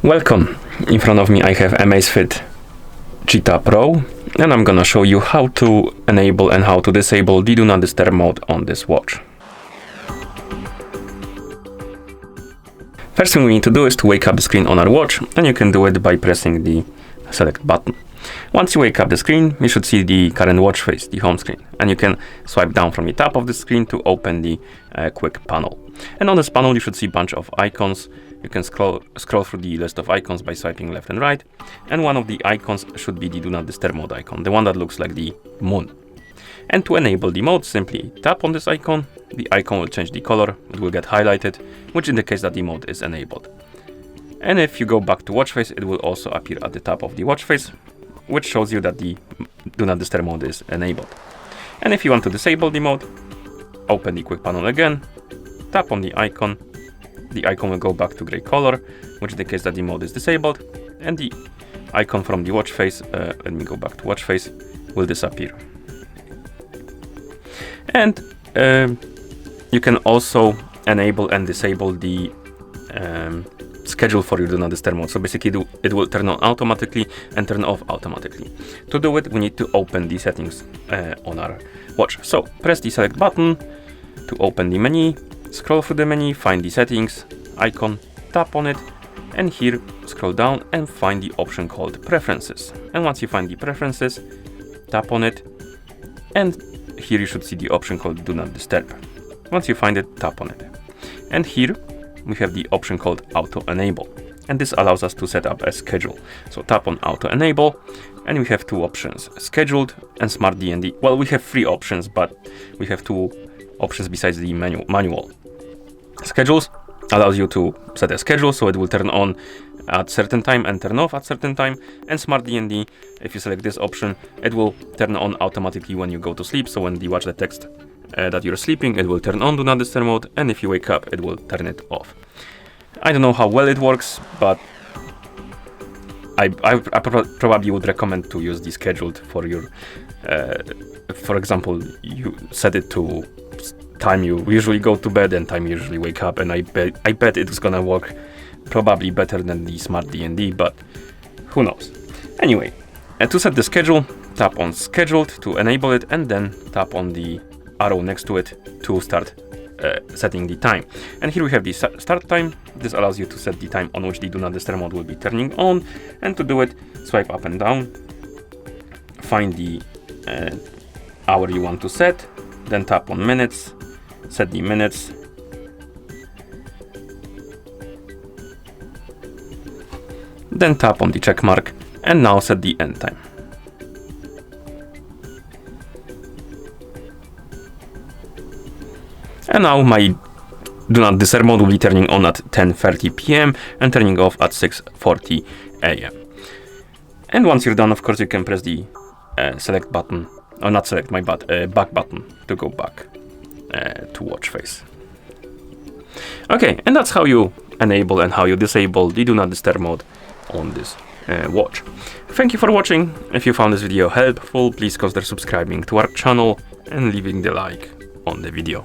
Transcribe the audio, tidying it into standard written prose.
Welcome. In front of me I have AMAZFIT Cheetah Pro, and I'm gonna show you how to enable and how to disable the Do Not Disturb mode on this watch. First thing we need to do is to wake up the screen on our watch, and you can do it by pressing the select button. Once you wake up the screen, you should see the current watch face, the home screen, and you can swipe down from the top of the screen to open the quick panel. And on this panel you should see a bunch of icons. You can scroll through the list of icons by swiping left and right, and one of the icons should be the Do Not Disturb mode icon, the one that looks like the moon. And to enable the mode, simply tap on this icon. The icon will change the color, it will get highlighted, which indicates that the mode is enabled. And if you go back to watch face, it will also appear at the top of the watch face, which shows you that the Do Not Disturb mode is enabled. And if you want to disable the mode, open the quick panel again, tap on the icon will go back to gray color, which indicates that the mode is disabled, and the icon from the watch face, let me go back to watch face, will disappear. And you can also enable and disable the schedule for your Do Not Disturb mode. So basically it will turn on automatically and turn off automatically. To do it, we need to open the settings on our watch. So press the select button to open the menu, scroll through the menu, find the settings icon, tap on it, and here scroll down and find the option called preferences. And once you find the preferences, tap on it, and here you should see the option called Do Not Disturb. Once you find it, tap on it. And here we have the option called Auto Enable, and this allows us to set up a schedule. So tap on Auto Enable, and we have two options, Scheduled and Smart DND. Well, we have three options, but we have two options besides the manual. Schedules allows you to set a schedule, so it will turn on at certain time and turn off at certain time. And Smart DND, if you select this option, it will turn on automatically when you go to sleep. So when you watch the text that you're sleeping, it will turn on Do Not Disturb mode, and if you wake up, it will turn it off. I don't know how well it works, but I probably would recommend to use the scheduled for your, for example, you set it to time you usually go to bed and time you usually wake up, and I bet it's gonna work probably better than the Smart DND, but who knows. Anyway, to set the schedule, tap on Scheduled to enable it, and then tap on the arrow next to it to start setting the time. And here we have the start time. This allows you to set the time on which the Do Not Disturb mode will be turning on, and to do it, swipe up and down, find the hour you want to set, then tap on minutes, set the minutes, then tap on the check mark, and now set the end time. And now my Do Not Disturb mode will be turning on at 10:30 p.m. and turning off at 6:40 a.m. And once you're done, of course, you can press the select button, or not select, my bad, back button to go back to watch face. Okay, and that's how you enable and how you disable the Do Not Disturb mode on this watch. Thank you for watching. If you found this video helpful, please consider subscribing to our channel and leaving the like on the video.